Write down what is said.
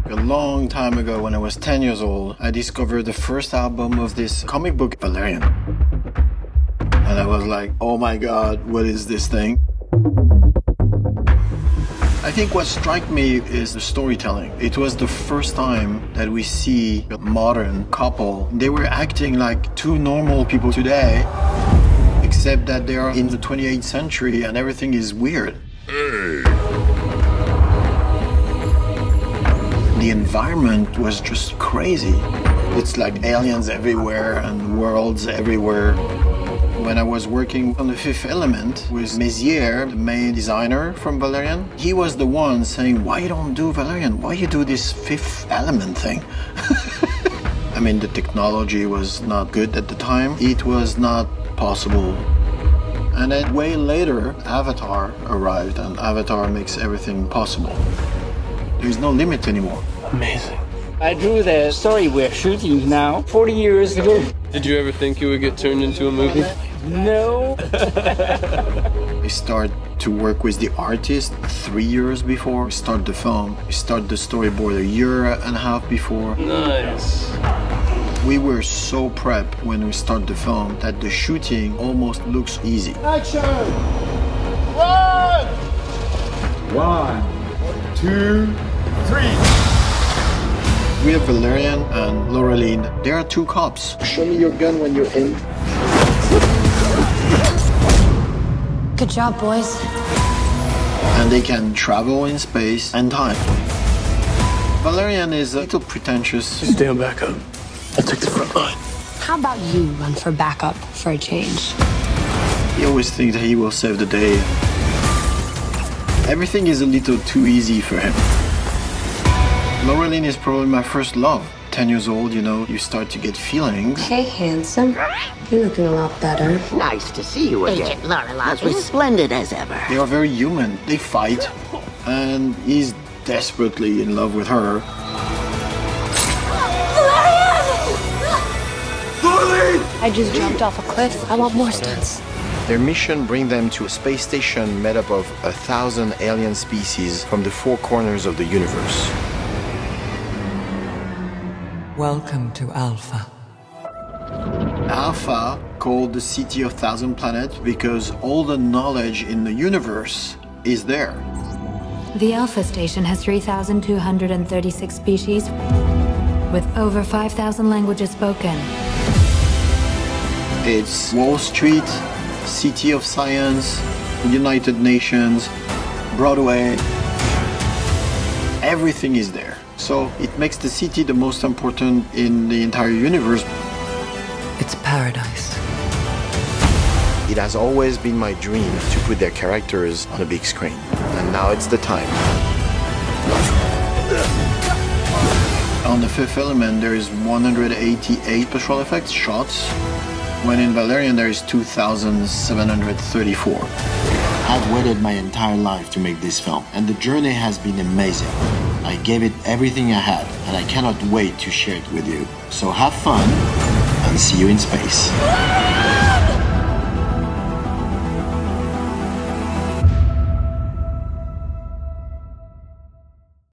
A long time ago, when I was 10 years old, I discovered the first album of this comic book, Valerian. And I was like, oh my God, what is this thing? I think what struck me is the storytelling. It was the first time that we see a modern couple. They were acting like two normal people today, except that they are in the 28th century and everything is weird. Hey. The environment was just crazy. It's like aliens everywhere and worlds everywhere. When I was working on The Fifth Element with Mézières, the main designer from Valerian, he was the one saying, why you don't do Valerian? Why you do this Fifth Element thing? I mean, the technology was not good at the time. It was not possible. And then way later, Avatar arrived, and Avatar makes everything possible. There's no limit anymore. Amazing. I drew the story we're shooting now 40 years ago. Did you ever think it would get turned into a movie? No. We start to work with the artist 3 years before we start the film. We start the storyboard a year and a half before. Nice. We were so prepped when we start the film that the shooting almost looks easy. Action! Run! 1, 2, 3. We have Valerian and Laureline. They are two cops. Show me your gun when you're in. Good job, boys. And they can travel in space and time. Valerian is a little pretentious. Stand back up. I'll take the front line. How about you run for backup for a change? He always thinks that he will save the day. Everything is a little too easy for him. Laureline is probably my first love. 10 years old, you know, you start to get feelings. Hey, handsome. You're looking a lot better. Nice to see you again. Agent Laureline. As resplendent as ever. They are very human. They fight. And he's desperately in love with her. I just jumped off a cliff. I want more stunts. Their mission brings them to a space station made up of 1,000 alien species from the four corners of the universe. Welcome to Alpha. Alpha, called the City of Thousand Planets, because all the knowledge in the universe is there. The Alpha Station has 3,236 species with over 5,000 languages spoken. It's Wall Street, City of Science, United Nations, Broadway. Everything is there. So it makes the city the most important in the entire universe. It's paradise. It has always been my dream to put their characters on a big screen. And now it's the time. On The Fifth Element, there is 188 special effects shots, when in Valerian there is 2,734. I've waited my entire life to make this film, and the journey has been amazing. I gave it everything I had, and I cannot wait to share it with you. So have fun, and see you in space.